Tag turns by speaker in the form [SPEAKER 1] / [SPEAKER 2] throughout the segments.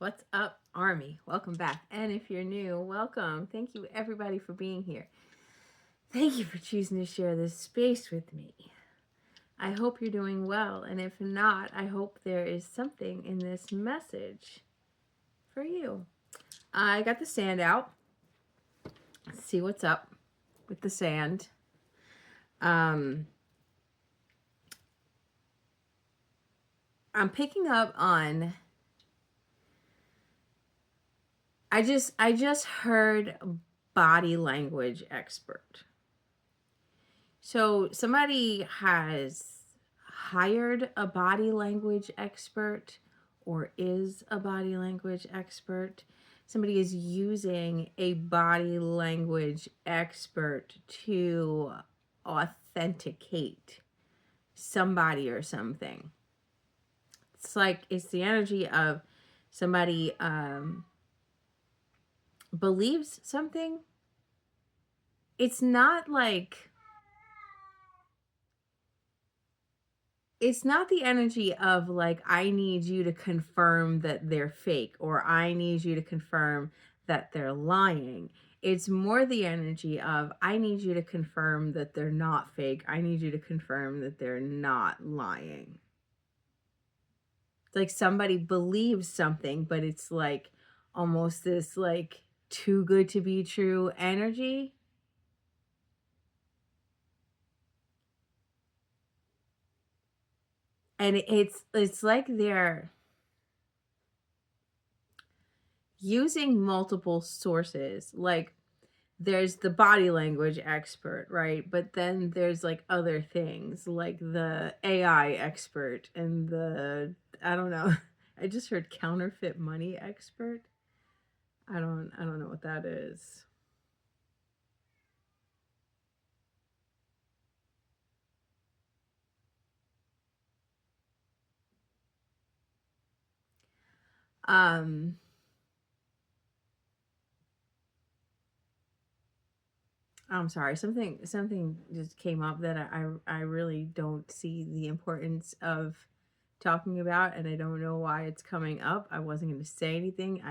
[SPEAKER 1] What's up, Army? Welcome back. And if you're new, welcome. Thank you, everybody, for being here. Thank you for choosing to share this space with me. I hope you're doing well. And if not, I hope there is something in this message for you. I got the sand out. Let's see what's up with the sand. I'm picking up on... I just heard body language expert. So somebody has hired a body language expert or is a body language expert. Somebody is using a body language expert to authenticate somebody or something. It's the energy of somebody believes something. It's not the energy of I need you to confirm that they're fake or I need you to confirm that they're lying. It's more the energy of I need you to confirm that they're not fake. I need you to confirm that they're not lying. It's like somebody believes something, but it's almost this too good to be true energy. And it's like they're using multiple sources. There's the body language expert, right? But then there's other things like the AI expert and I don't know. I just heard counterfeit money expert. I don't know what that is. I'm sorry. Something just came up that I really don't see the importance of talking about, and I don't know why it's coming up. I wasn't going to say anything.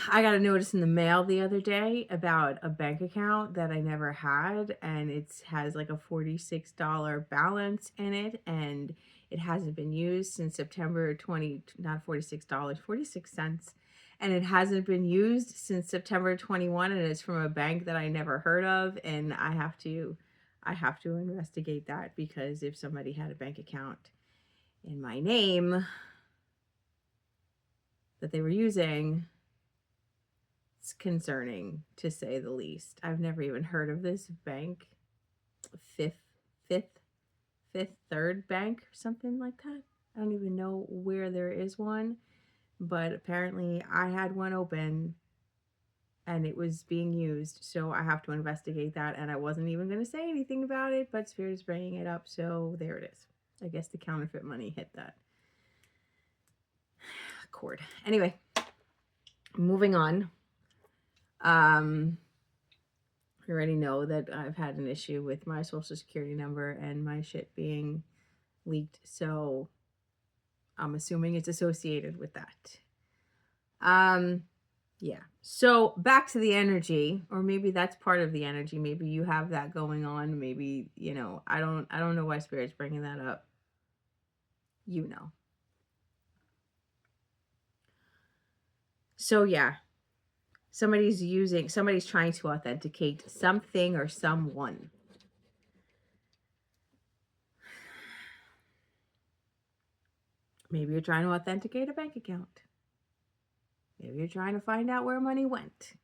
[SPEAKER 1] I got a notice in the mail the other day about a bank account that I never had, and it has a $46 balance in it, and it hasn't been used since September 20, not $46, 46 cents. And it hasn't been used since September 21, and it's from a bank that I never heard of, and I have to investigate that, because if somebody had a bank account in my name that they were using, it's concerning, to say the least. I've never even heard of this bank. Fifth Third Bank or something like that. I don't even know where there is one, but apparently I had one open and it was being used, so I have to investigate that. And I wasn't even going to say anything about it, but Spirit is bringing it up, so there it is. I guess the counterfeit money hit that chord. Anyway, moving on. You already know that I've had an issue with my social security number and my shit being leaked, so I'm assuming it's associated with that. Yeah. So back to the energy, or maybe that's part of the energy. Maybe you have that going on. Maybe, I don't know why Spirit's bringing that up. So yeah, somebody's trying to authenticate something or someone. Maybe you're trying to authenticate a bank account. Maybe you're trying to find out where money went.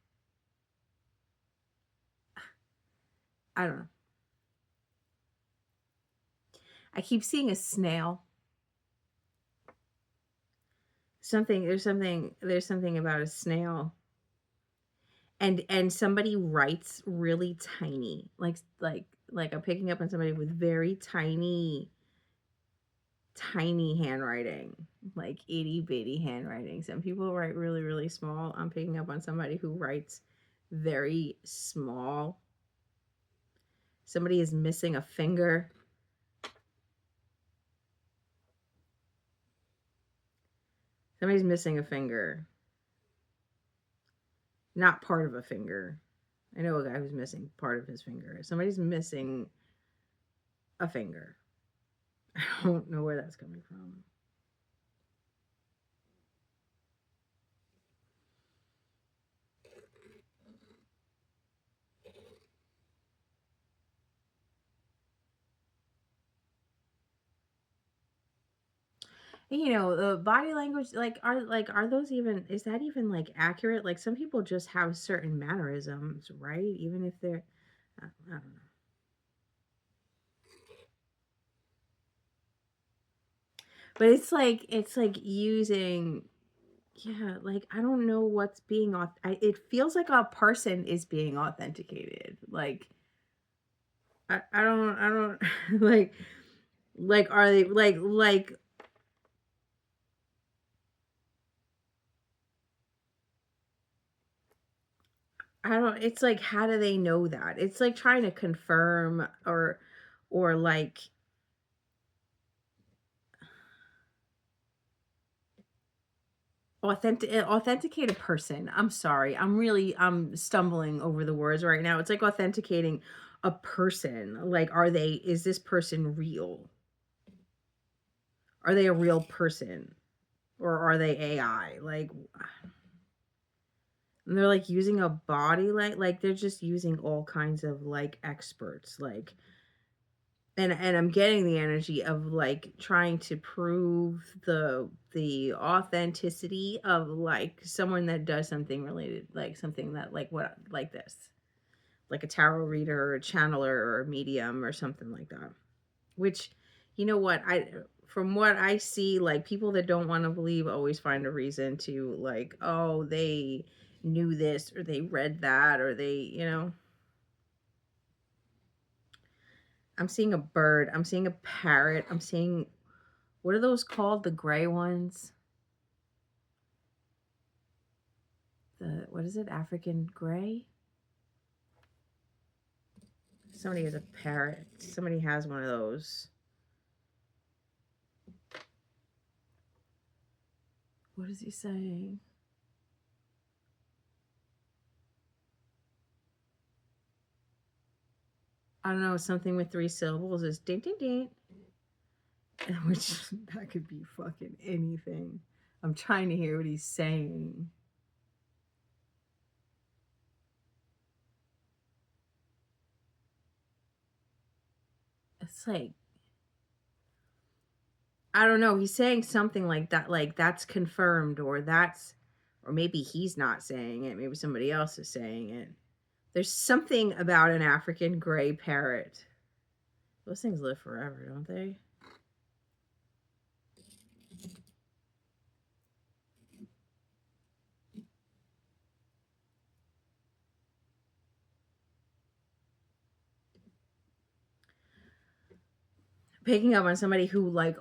[SPEAKER 1] I don't know. I keep seeing a snail. There's something about a snail. And somebody writes really tiny. Like I'm picking up on somebody with very tiny handwriting, like itty bitty handwriting. Some people write really, really small. I'm picking up on somebody who writes very small. Somebody is missing a finger. Somebody's missing a finger. Not part of a finger. I know a guy who's missing part of his finger. Somebody's missing a finger. I don't know where that's coming from. You know, the body language, are those even, is that even like accurate? Like some people just have certain mannerisms, right? Even if they're, I don't know. But it's like using, yeah, like I don't know what's being it feels like a person is being authenticated. Like I don't like are they like I don't, it's like how do they know that? It's like trying to confirm or like authenticate a person. I'm sorry. I'm stumbling over the words right now. It's like authenticating a person. Like is this person real? Are they a real person or are they AI? Like and they're like using a body like they're just using all kinds of like experts like and I'm getting the energy of like trying to prove the authenticity of like someone that does something related, like something that like what like this, like a tarot reader or a channeler or a medium or something like that. Which, you know what, I from what I see, like people that don't want to believe always find a reason to like, oh, they knew this or they read that or they, you know. I'm seeing a bird. I'm seeing a parrot. I'm seeing, what are those called? The gray ones? The, what is it? African gray? Somebody has a parrot. Somebody has one of those. What is he saying? I don't know. Something with 3 syllables is ding ding ding. Which that could be fucking anything. I'm trying to hear what he's saying. It's like, I don't know. He's saying something like that, like that's confirmed, or that's, or maybe he's not saying it. Maybe somebody else is saying it. There's something about an African gray parrot. Those things live forever, don't they? Picking up on somebody who like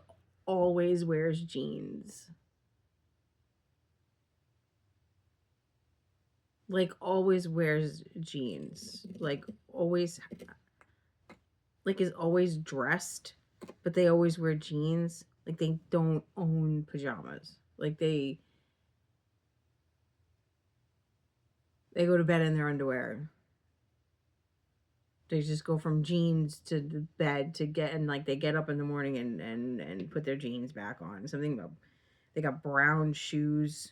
[SPEAKER 1] always wears jeans. Like always wears jeans. Like always, like is always dressed, but they always wear jeans. Like they don't own pajamas. Like they go to bed in their underwear. They just go from jeans to the bed to get, and like they get up in the morning and put their jeans back on. Something about, they got brown shoes.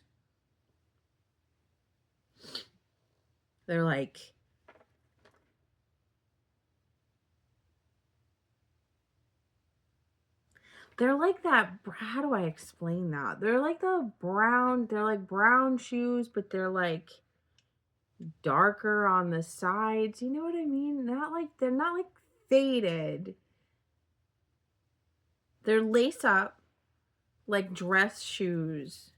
[SPEAKER 1] They're like, they're like that, how do I explain that? They're like they're like brown shoes, but they're like darker on the sides. You know what I mean? Not like, they're not like faded. They're lace up like dress shoes.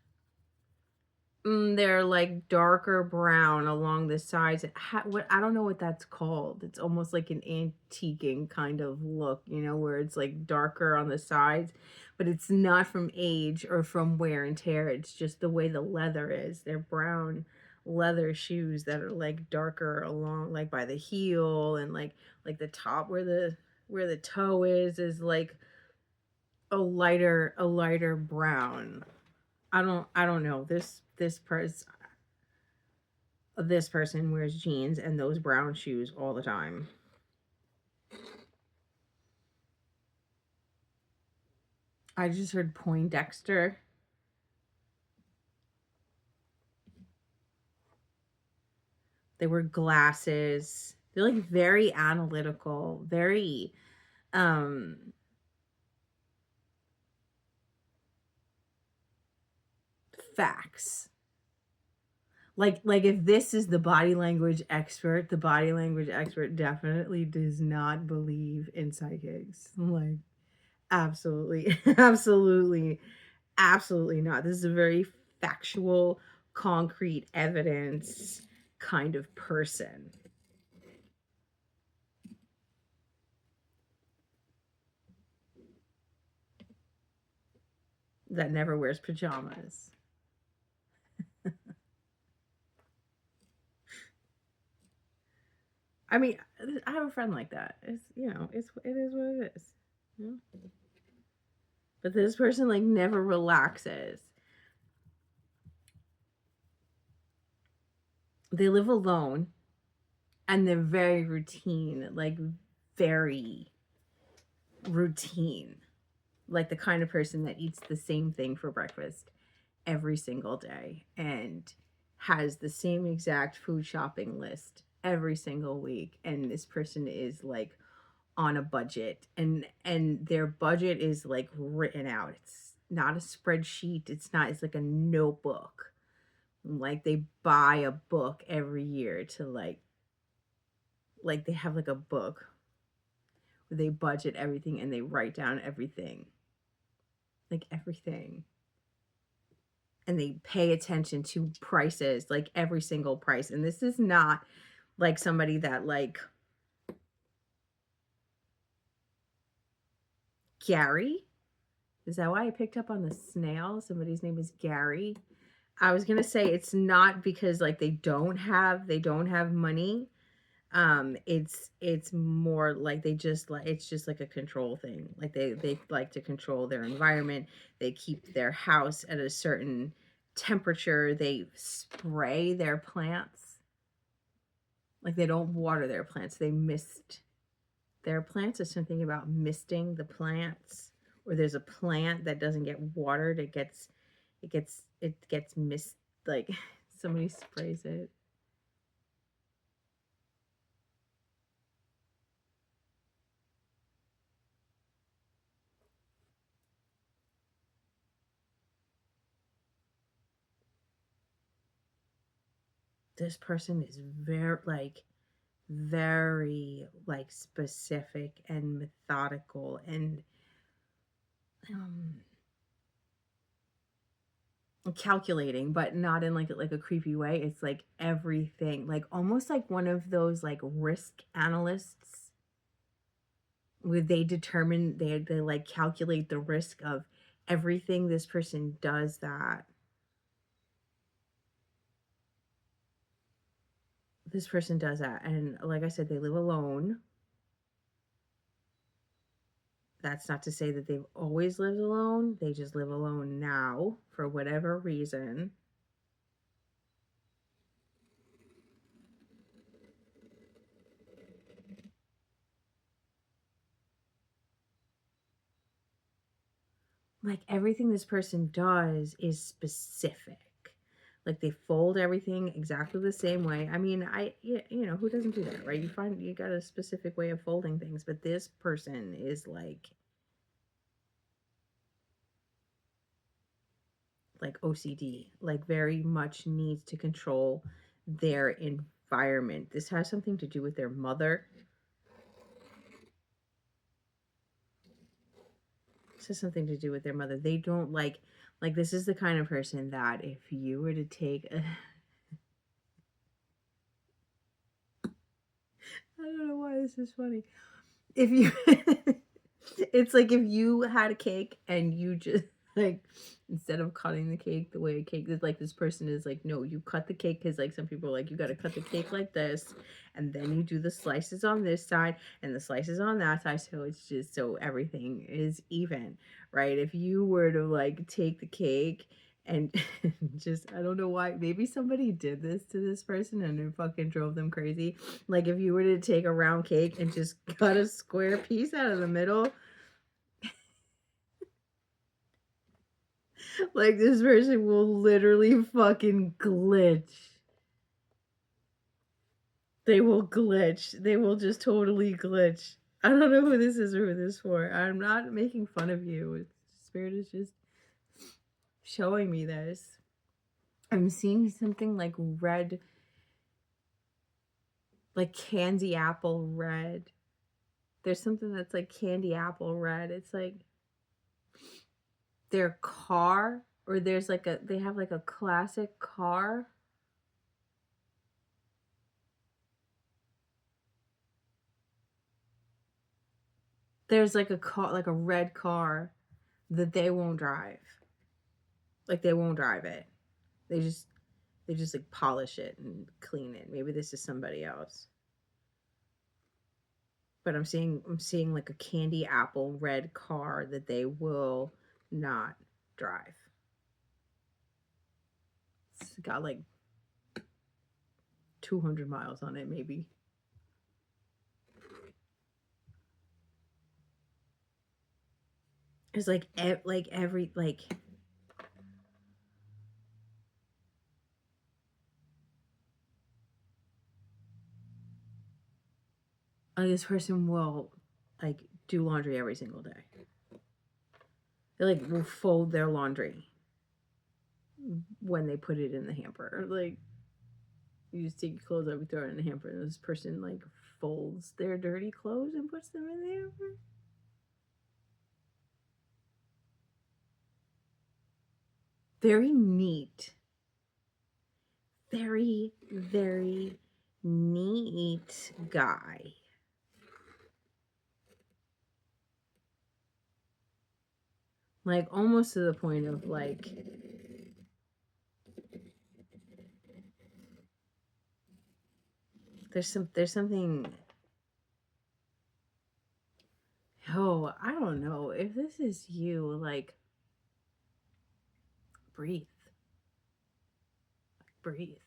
[SPEAKER 1] They're like darker brown along the sides. What, I don't know what that's called. It's almost like an antiquing kind of look, you know, where it's like darker on the sides, but it's not from age or from wear and tear. It's just the way the leather is. They're brown leather shoes that are like darker along, like by the heel, and like the top where the toe is like a lighter brown. I don't know. This person wears jeans and those brown shoes all the time. I just heard Poindexter. They wear glasses. They're like very analytical, very um facts. Like if this is the body language expert definitely does not believe in psychics. Like absolutely, absolutely, absolutely not. This is a very factual, concrete evidence kind of person that never wears pajamas. I mean, I have a friend like that. It is what it is. You know? But this person like never relaxes. They live alone and they're very routine, like very routine. Like the kind of person that eats the same thing for breakfast every single day and has the same exact food shopping list every single week. And this person is like on a budget, and their budget is like written out. It's not a spreadsheet. It's like a notebook. Like they buy a book every year to like they have like a book where they budget everything and they write down everything. Like everything. And they pay attention to prices, like every single price. And this is not like somebody that like Gary. Is that why I picked up on the snail? Somebody's name is Gary. I was gonna say it's not because like they don't have money. It's more like they just like it's just like a control thing. Like they like to control their environment. They keep their house at a certain temperature. They spray their plants. Like they don't water their plants. They mist their plants. There's something about misting the plants. Or there's a plant that doesn't get watered. It gets mist like somebody sprays it. This person is very like specific and methodical and um calculating, but not in like a creepy way. It's like everything, like almost like one of those like risk analysts where they like calculate the risk of everything. This person does that. This person does that. And like I said, they live alone. That's not to say that they've always lived alone. They just live alone now for whatever reason. Like everything this person does is specific. Like they fold everything exactly the same way. I mean, who doesn't do that, right? You got a specific way of folding things, but this person is like OCD, like very much needs to control their environment. This has something to do with their mother. This has something to do with their mother. They don't like this is the kind of person that if you were to take a I don't know why this is funny. If you it's like if you had a cake and you just like instead of cutting the cake the way a cake is like this person is like no, you cut the cake because like some people are like you got to cut the cake like this and then you do the slices on this side and the slices on that side so it's just so everything is even, right? If you were to like take the cake And just, I don't know why, maybe somebody did this to this person and it fucking drove them crazy. Like if you were to take a round cake and just cut a square piece out of the middle, like this person will literally fucking glitch. They will glitch. They will just totally glitch. I don't know who this is or who this is for. I'm not making fun of you. Spirit is just showing me this. I'm seeing something like red, like candy apple red. There's something that's like candy apple red. It's like their car, or there's like they have like a classic car. There's like a car, like a red car that they won't drive. Like they won't drive it. They just like polish it and clean it. Maybe this is somebody else. But I'm seeing like a candy apple red car that they will not drive. It's got like 200 miles on it, maybe. It's like every like this person will like do laundry every single day. They like will fold their laundry when they put it in the hamper. Like you just take your clothes out, we throw it in the hamper, and this person like folds their dirty clothes and puts them in the hamper. Very neat. Very, very neat guy. Like almost to the point of like there's something. Oh, I don't know if this is you. Like breathe. Breathe.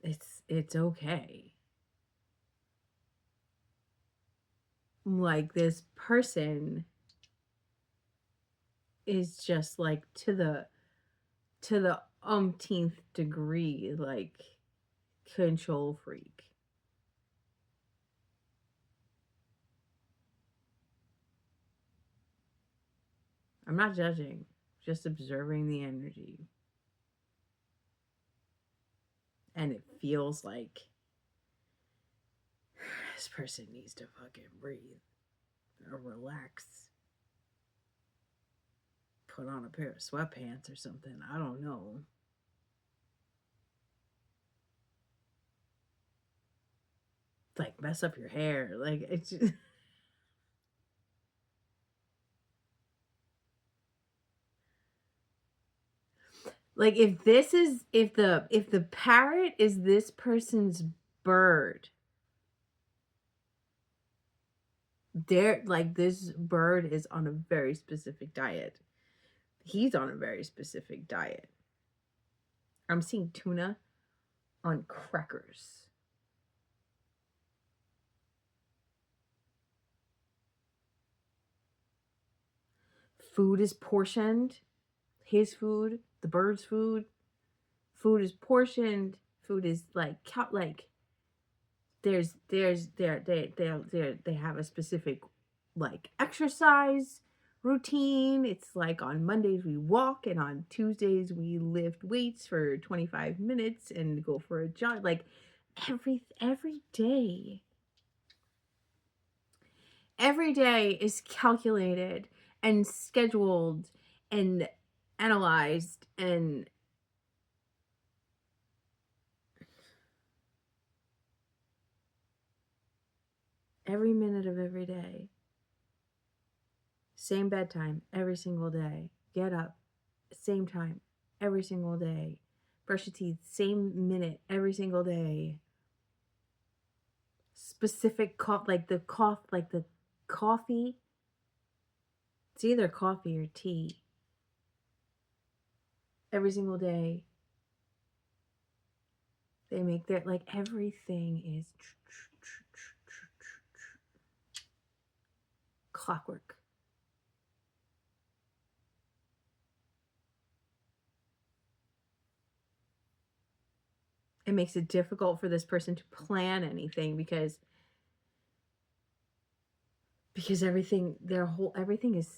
[SPEAKER 1] It's okay. Like this person is just like to the umpteenth degree like control freak. I'm not judging, just observing the energy. And it feels like this person needs to fucking breathe or relax. Put on a pair of sweatpants or something. I don't know. Like mess up your hair. Like it's just like if the parrot is this person's bird, they're like this bird is on a very specific diet. He's on a very specific diet. I'm seeing tuna on crackers. Food is portioned. His food, the bird's food. Food is portioned. Food is like they have a specific like exercise routine. It's like on Mondays we walk and on Tuesdays we lift weights for 25 minutes and go for a jog. Like every day. Every day is calculated and scheduled and analyzed and every minute of every day. Same bedtime every single day. Get up, same time every single day. Brush your teeth, same minute every single day. Specific cough, like the coffee It's either coffee or tea. Every single day, they make their, like, everything is clockwork. It makes it difficult for this person to plan anything because everything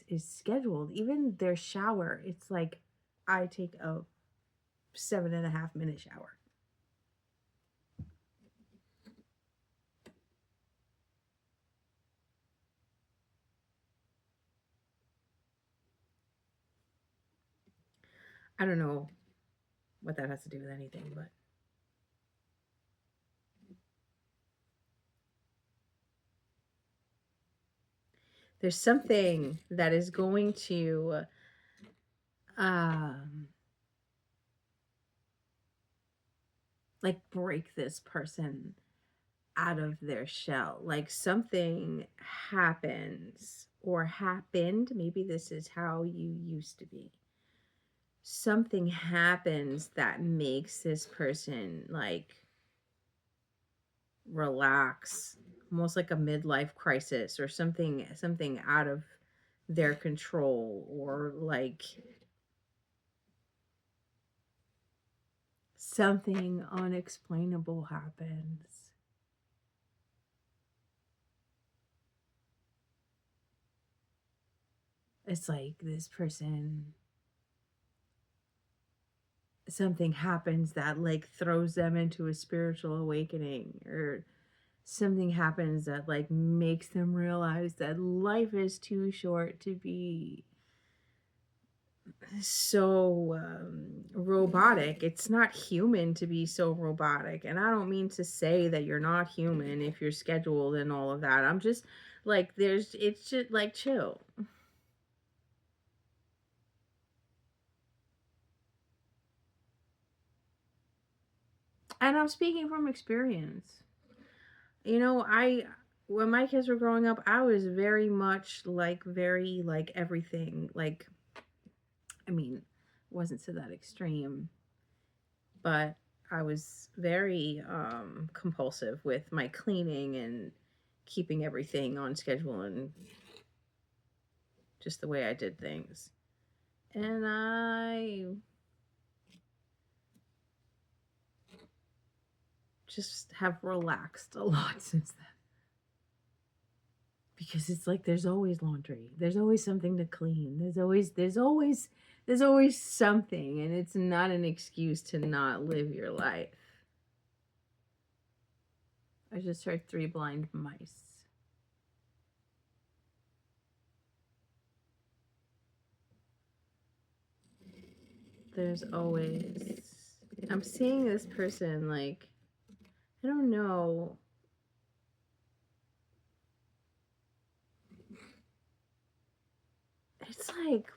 [SPEAKER 1] is scheduled. Even their shower, it's like I take a 7.5 minute shower. I don't know what that has to do with anything, but there's something that is going to um like break this person out of their shell. Like something happens or happened. Maybe this is how you used to be. Something happens that makes this person like relax, almost like a midlife crisis or something out of their control, or like something unexplainable happens. It's like this person, something happens that like throws them into a spiritual awakening, or something happens that like makes them realize that life is too short to be so robotic. It's not human to be so robotic. And I don't mean to say that you're not human if you're scheduled and all of that. I'm just like, it's just like chill. And I'm speaking from experience. When my kids were growing up, I was very much like, very like everything. Like, I mean, wasn't to that extreme, but I was very compulsive with my cleaning and keeping everything on schedule and just the way I did things. And I just have relaxed a lot since then. Because it's like there's always laundry. There's always something to clean. There's always something, and it's not an excuse to not live your life. I just heard 3 blind mice. There's always, I'm seeing this person like, I don't know. It's like,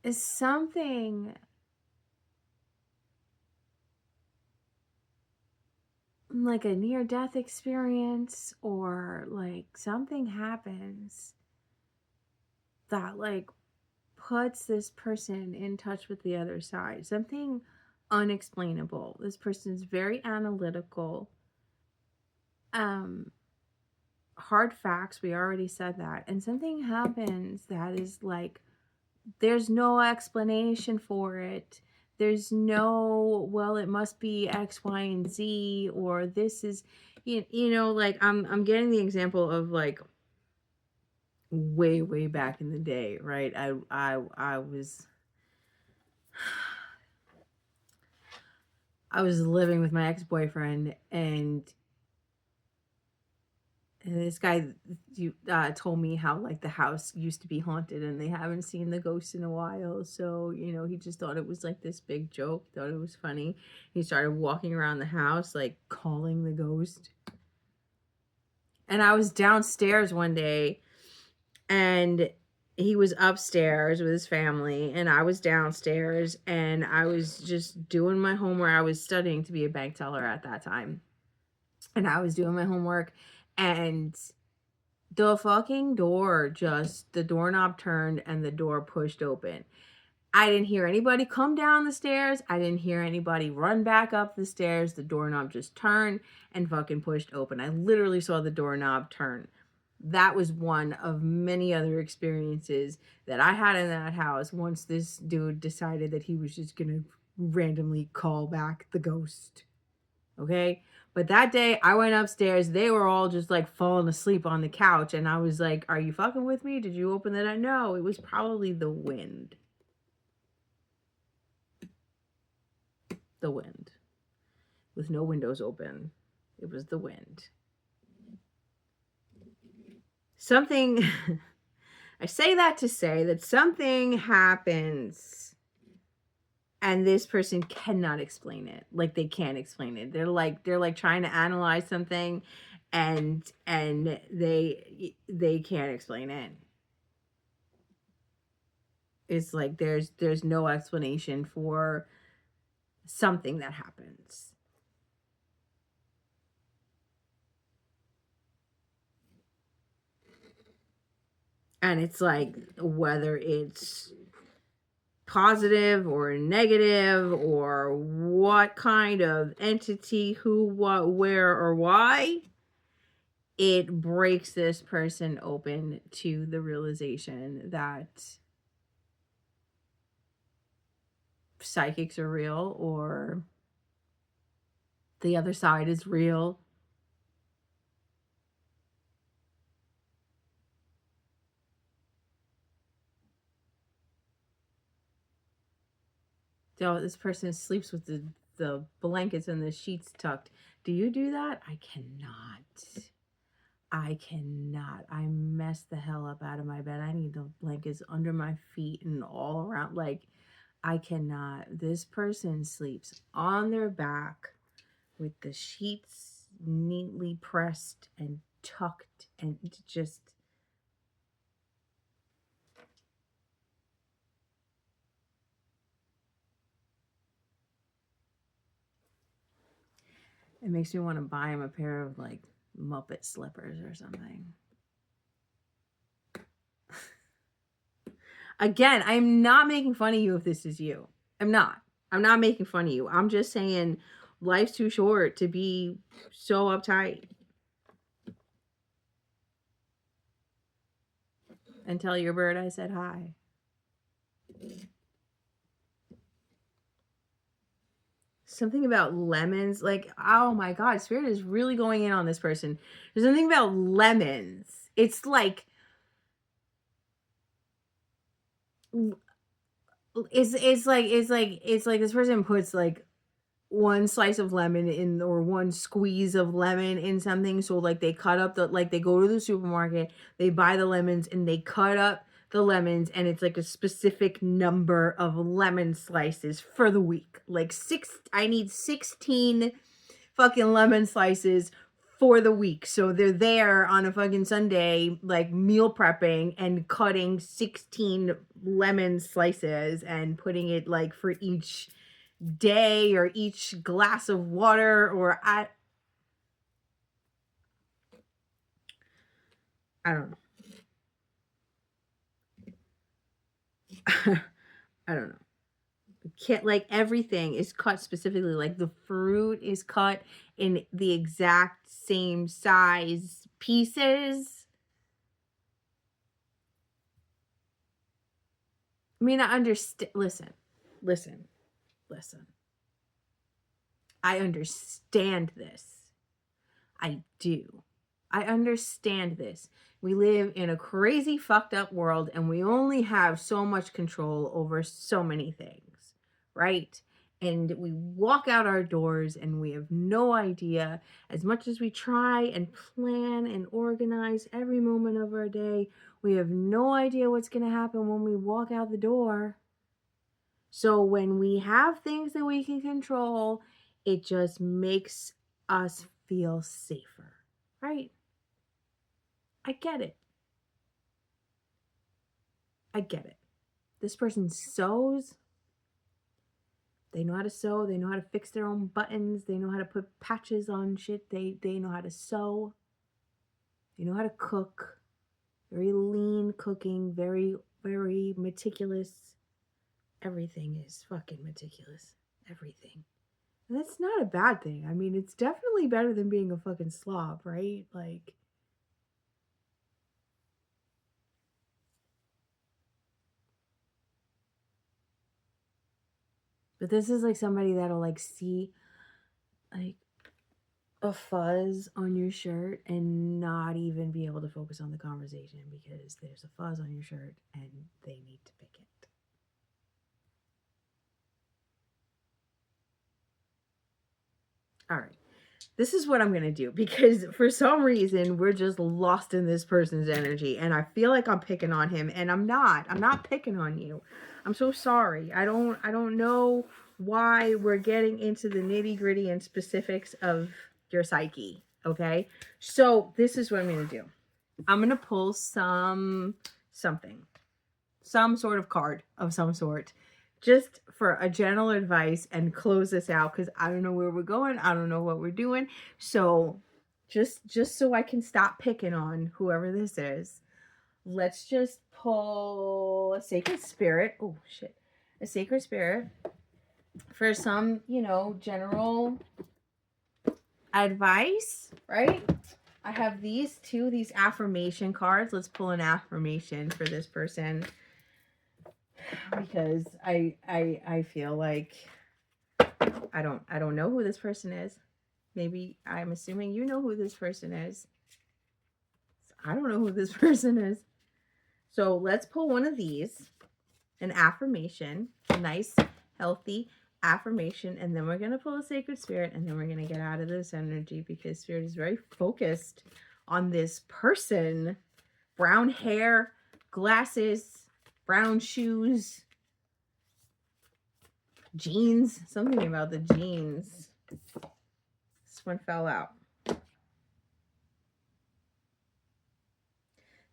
[SPEAKER 1] it's something like a near death experience, or like something happens that like puts this person in touch with the other side. Something unexplainable. This person's very analytical. Um Hard facts, we already said that. And something happens that is like, there's no explanation for it. There's no, well, it must be X, Y, and Z, or this is, like I'm getting the example of like way, way back in the day, right? I was living with my ex-boyfriend, and this guy told me how like the house used to be haunted and they haven't seen the ghost in a while. So, he just thought it was like this big joke, thought it was funny. He started walking around the house, like calling the ghost. And I was downstairs one day and he was upstairs with his family and I was downstairs and I was just doing my homework. I was studying to be a bank teller at that time. And I was doing my homework, and The fucking door the doorknob turned and the door pushed open. I didn't hear anybody come down the stairs. I didn't hear anybody run back up the stairs. The doorknob just turned and fucking pushed open. I literally saw the doorknob turn. That was one of many other experiences that I had in that house once this dude decided that he was just gonna randomly call back the ghost. Okay? But that day I went upstairs. They were all just like falling asleep on the couch. And I was like, are you fucking with me? Did you open the door? No, it was probably the wind. The wind. With no windows open. It was the wind. Something, I say that to say that something happens and this person cannot explain it. Like they can't explain it. They're like trying to analyze something and they can't explain it. It's like there's no explanation for something that happens. And it's like whether it's positive or negative or what kind of entity, who, what, where, or why, it breaks this person open to the realization that psychics are real or the other side is real. So this person sleeps with the blankets and the sheets tucked. Do you do that? I cannot. I mess the hell up out of my bed. I need the blankets under my feet and all around. Like, I cannot. This person sleeps on their back with the sheets neatly pressed and tucked and just. It makes me want to buy him a pair of like Muppet slippers or something. Again, I'm not making fun of you if this is you. I'm not. I'm not making fun of you. I'm just saying life's too short to be so uptight. And tell your bird I said hi. Something about lemons. Like, oh my God, Spirit is really going in on this person. There's something about lemons. It's like it's like this person puts like one slice of lemon in or one squeeze of lemon in something. So like they cut up they go to the supermarket, they buy the lemons and they cut up the lemons and it's like a specific number of lemon slices for the week. Like I need 16 fucking lemon slices for the week. So they're there on a fucking Sunday, like meal prepping and cutting 16 lemon slices and putting it like for each day or each glass of water or I don't know. I don't know. Can't, like everything is cut specifically, like the fruit is cut in the exact same size pieces. I mean, I understand. Listen. I understand this. I do. I understand this. We live in a crazy, fucked up world, and we only have so much control over so many things, right? And we walk out our doors and we have no idea, as much as we try and plan and organize every moment of our day, we have no idea what's going to happen when we walk out the door. So when we have things that we can control, it just makes us feel safer, right? I get it. This person sews. They know how to sew. They know how to fix their own buttons. They know how to put patches on shit. They know how to sew. They know how to cook. very lean cooking, very, very meticulous. Everything is fucking meticulous. Everything. And that's not a bad thing. I mean, it's definitely better than being a fucking slob, right? Like, but this is like somebody that'll like see like a fuzz on your shirt and not even be able to focus on the conversation because there's a fuzz on your shirt and they need to pick it. All right. This is what I'm going to do because for some reason we're just lost in this person's energy and I feel like I'm picking on him and I'm not. I'm not picking on you. I'm so sorry. I don't know why we're getting into the nitty-gritty and specifics of your psyche, okay? So, this is what I'm going to do. I'm going to pull some sort of card of some sort just for a general advice and close this out because I don't know where we're going. I don't know what we're doing. So just so I can stop picking on whoever this is, let's just pull a sacred spirit. Oh shit. A sacred spirit for some, general advice, right? I have these affirmation cards. Let's pull an affirmation for this person because I feel like I don't know who this person is. Maybe I'm assuming you know who this person is. I don't know who this person is. So let's pull one of these, an affirmation, a nice, healthy affirmation, and then we're going to pull a sacred spirit, and then we're going to get out of this energy because spirit is very focused on this person. Brown hair, glasses, brown shoes, jeans, something about the jeans. This one fell out.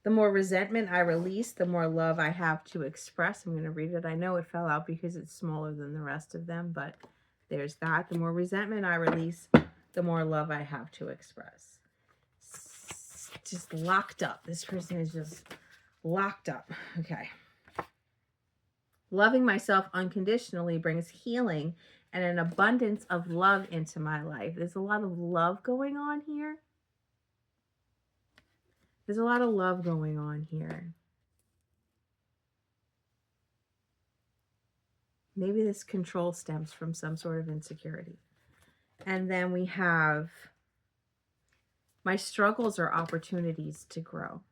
[SPEAKER 1] The more resentment I release, the more love I have to express. I'm going to read it. I know it fell out because it's smaller than the rest of them, but there's that. The more resentment I release, the more love I have to express. Just locked up. This person is just locked up. Okay. Loving myself unconditionally brings healing and an abundance of love into my life. There's a lot of love going on here. There's a lot of love going on here. Maybe this control stems from some sort of insecurity. And then we have my struggles are opportunities to grow.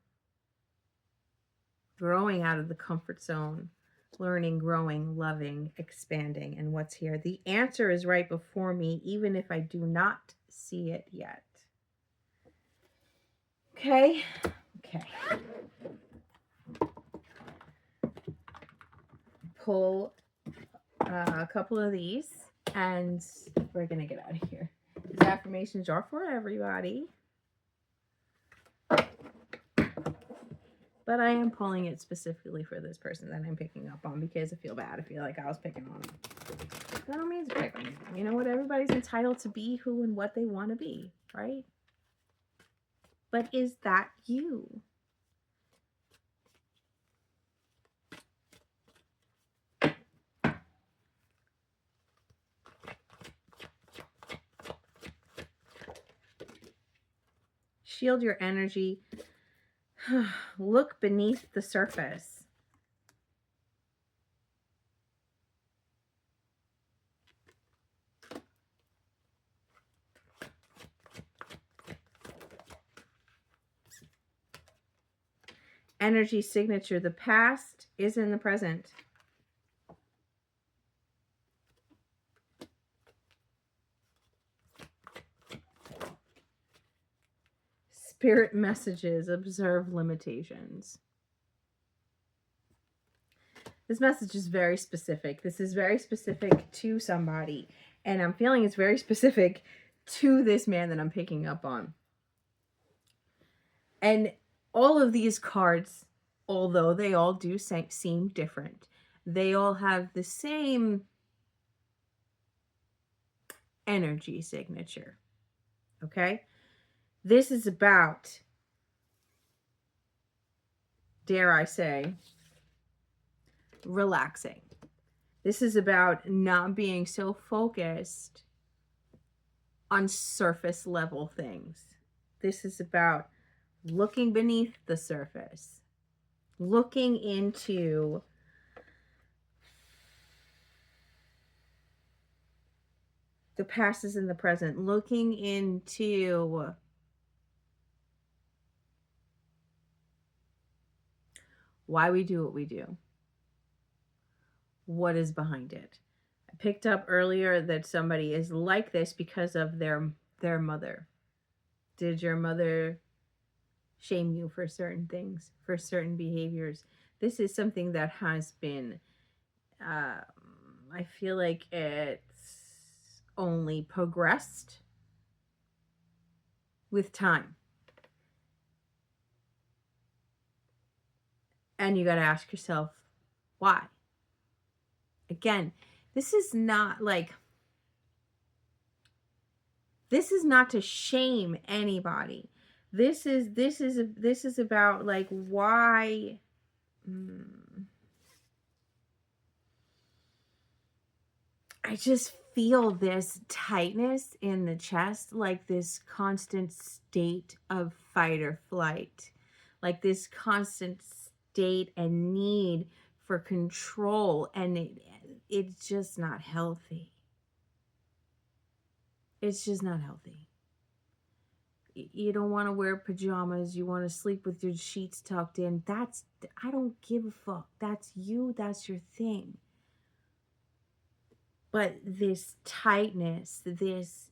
[SPEAKER 1] Growing out of the comfort zone, learning, growing, loving, expanding, and what's here. The answer is right before me, even if I do not see it yet. Okay. Pull a couple of these and we're going to get out of here. These affirmations are for everybody. But I am pulling it specifically for this person that I'm picking up on because I feel bad. I feel like I was picking on them. I don't mean to pick on them. You know what? Everybody's entitled to be who and what they want to be, right? But is that you? Shield your energy. Look beneath the surface. Energy signature. The past is in the present. Spirit messages. Observe limitations. This message is very specific. This is very specific to somebody. And I'm feeling it's very specific to this man that I'm picking up on. And all of these cards, although they all do seem different, they all have the same energy signature. Okay? This is about dare I say, relaxing. This is about not being so focused on surface level things. This is about looking beneath the surface, looking into the past is in the present, looking into why we do what we do, what is behind it. I picked up earlier that somebody is like this because of their mother. Did your mother shame you for certain things, for certain behaviors? This is something that has been, I feel like it's only progressed with time. And you got to ask yourself, why? Again, this is not to shame anybody. This is about like why. I just feel this tightness in the chest, like this constant state of fight or flight, like this constant state and need for control, and it's just not healthy. It's just not healthy. You don't want to wear pajamas. You want to sleep with your sheets tucked in. I don't give a fuck. That's you. That's your thing. But this tightness, this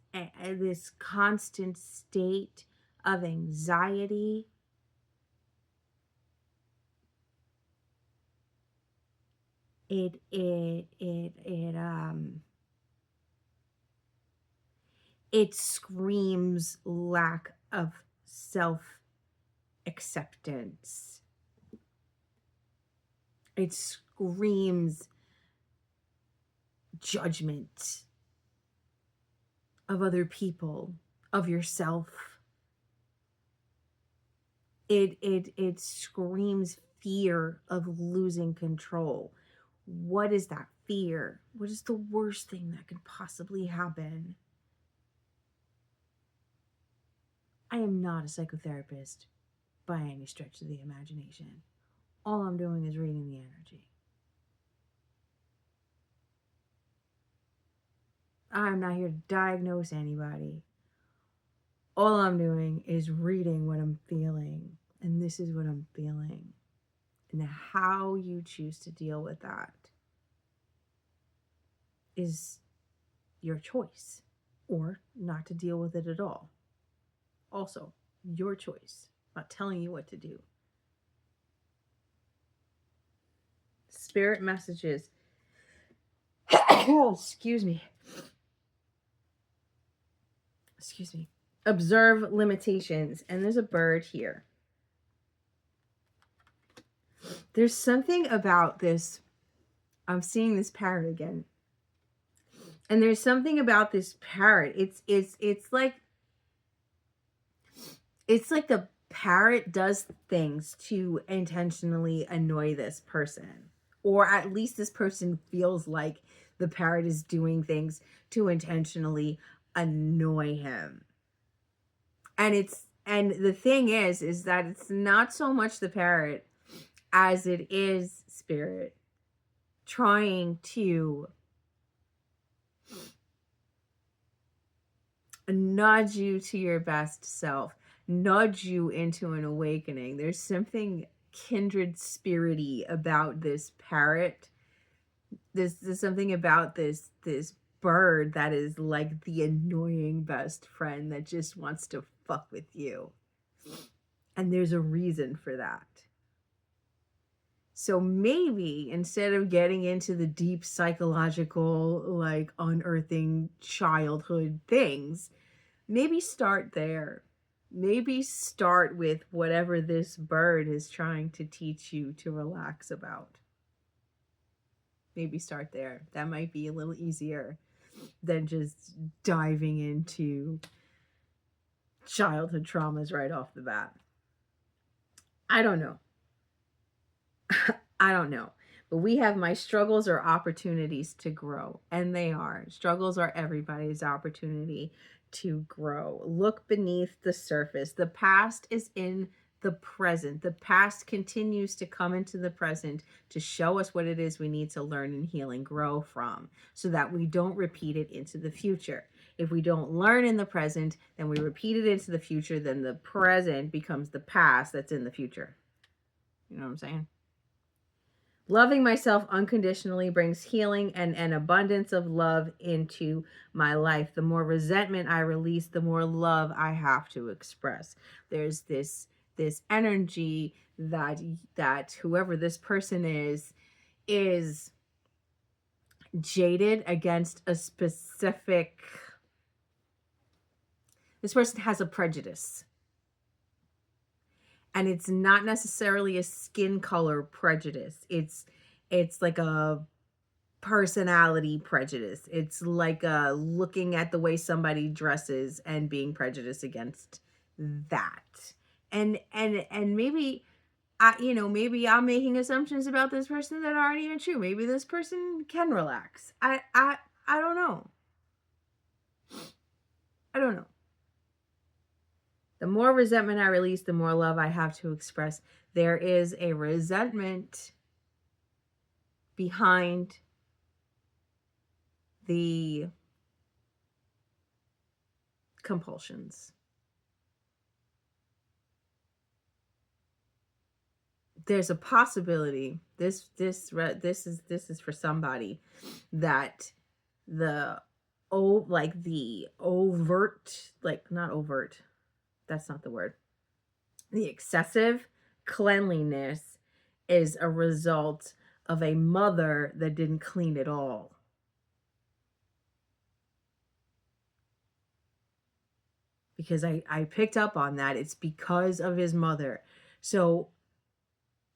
[SPEAKER 1] constant state of anxiety, it screams lack of self-acceptance. It screams judgment of other people, of yourself. It screams fear of losing control. What is that fear? What is the worst thing that could possibly happen? I am not a psychotherapist by any stretch of the imagination. All I'm doing is reading the energy. I'm not here to diagnose anybody. All I'm doing is reading what I'm feeling. And this is what I'm feeling. And how you choose to deal with that is your choice. Or not to deal with it at all. Also, your choice. I'm not telling you what to do. Spirit messages. Excuse me. Observe limitations. And there's a bird here. There's something about this. I'm seeing this parrot again. And there's something about this parrot. It's like the parrot does things to intentionally annoy this person. Or at least this person feels like the parrot is doing things to intentionally annoy him. And the thing is that it's not so much the parrot as it is spirit trying to nudge you to your best self, nudge you into an awakening. There's something kindred spirity about this parrot. There's something about this bird that is like the annoying best friend that just wants to fuck with you. And there's a reason for that. So maybe instead of getting into the deep psychological, like unearthing childhood things, maybe start there. Maybe start with whatever this bird is trying to teach you to relax about. Maybe start there. That might be a little easier than just diving into childhood traumas right off the bat. I don't know. I don't know. But we have my struggles are opportunities to grow. And they are. Struggles are everybody's opportunity to grow. Look beneath the surface. The past is in the present. The past continues to come into the present to show us what it is we need to learn and heal and grow from so that we don't repeat it into the future. If we don't learn in the present, then we repeat it into the future, then the present becomes the past that's in the future. You know what I'm saying? Loving myself unconditionally brings healing and an abundance of love into my life. The more resentment I release, the more love I have to express. There's this energy that whoever this person is jaded against a specific, this person has a prejudice. And it's not necessarily a skin color prejudice. It's like a personality prejudice. It's like looking at the way somebody dresses and being prejudiced against that. And maybe maybe I'm making assumptions about this person that aren't even true. Maybe this person can relax. I don't know. I don't know. The more resentment I release, the more love I have to express. There is a resentment behind the compulsions. There's a possibility this is for somebody that the overt, like not overt, that's not the word. The excessive cleanliness is a result of a mother that didn't clean at all. Because I picked up on that. It's because of his mother. So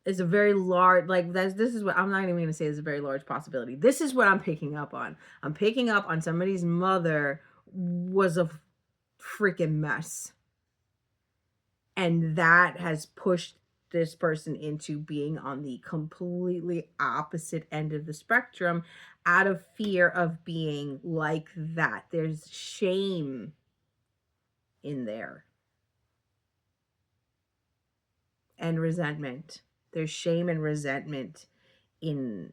[SPEAKER 1] it's a very large, this is what, I'm not even going to say it's a very large possibility. This is what I'm picking up on. I'm picking up on somebody's mother was a freaking mess. And that has pushed this person into being on the completely opposite end of the spectrum out of fear of being like that. There's shame in there. And resentment. There's shame and resentment in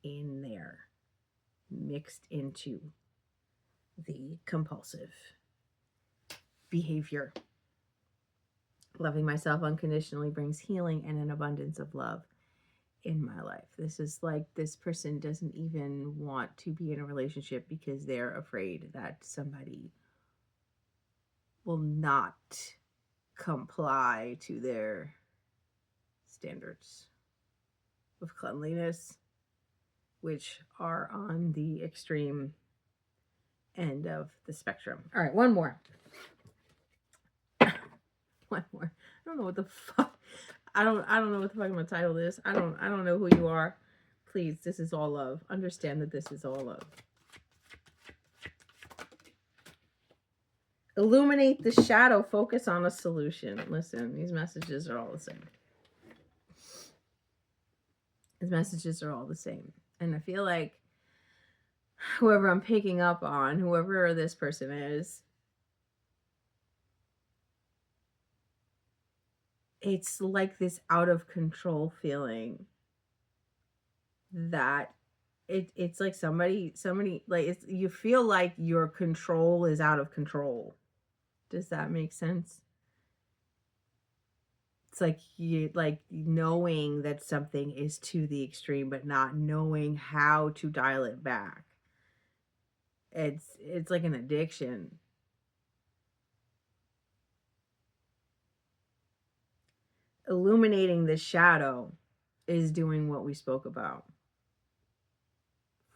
[SPEAKER 1] there mixed into the compulsive behavior. Loving myself unconditionally brings healing and an abundance of love in my life. This is like this person doesn't even want to be in a relationship because they're afraid that somebody will not comply to their standards of cleanliness, which are on the extreme end of the spectrum. All right, one more. One more. I don't know what the fuck. I don't know what the fuck I'm gonna title this. I don't know who you are. Please, this is all love. Understand that this is all love. Illuminate the shadow. Focus on a solution. Listen, these messages are all the same. These messages are all the same. And I feel like whoever I'm picking up on, whoever this person is, it's like this out of control feeling that it's like somebody like it's, you feel like your control is out of control. Does that make sense? It's like you like knowing that something is to the extreme but not knowing how to dial it back. It's like an addiction. Illuminating the shadow is doing what we spoke about.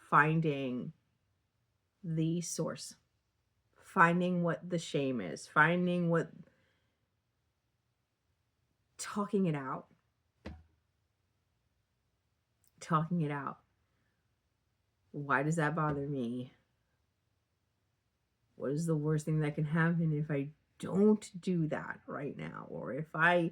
[SPEAKER 1] Finding the source. Finding what the shame is. Finding what... Talking it out. Talking it out. Why does that bother me? What is the worst thing that can happen if I don't do that right now? Or if I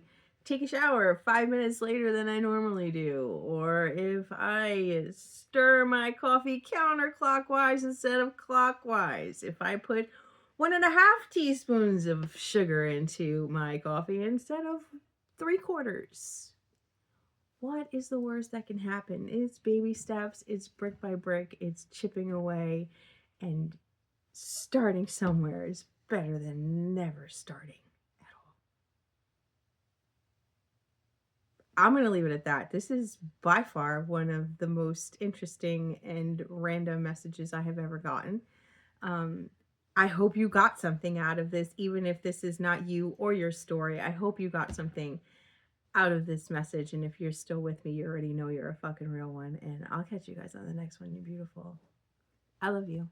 [SPEAKER 1] take a shower 5 minutes later than I normally do, or if I stir my coffee counterclockwise instead of clockwise, if I put 1.5 teaspoons of sugar into my coffee instead of 3/4. What is the worst that can happen? It's baby steps, it's brick by brick, it's chipping away, and starting somewhere is better than never starting at all. I'm going to leave it at that. This is by far one of the most interesting and random messages I have ever gotten. Um, I hope you got something out of this, even if this is not you or your story. I hope you got something out of this message. And if you're still with me, you already know you're a fucking real one. And I'll catch you guys on the next one. You're beautiful. I love you.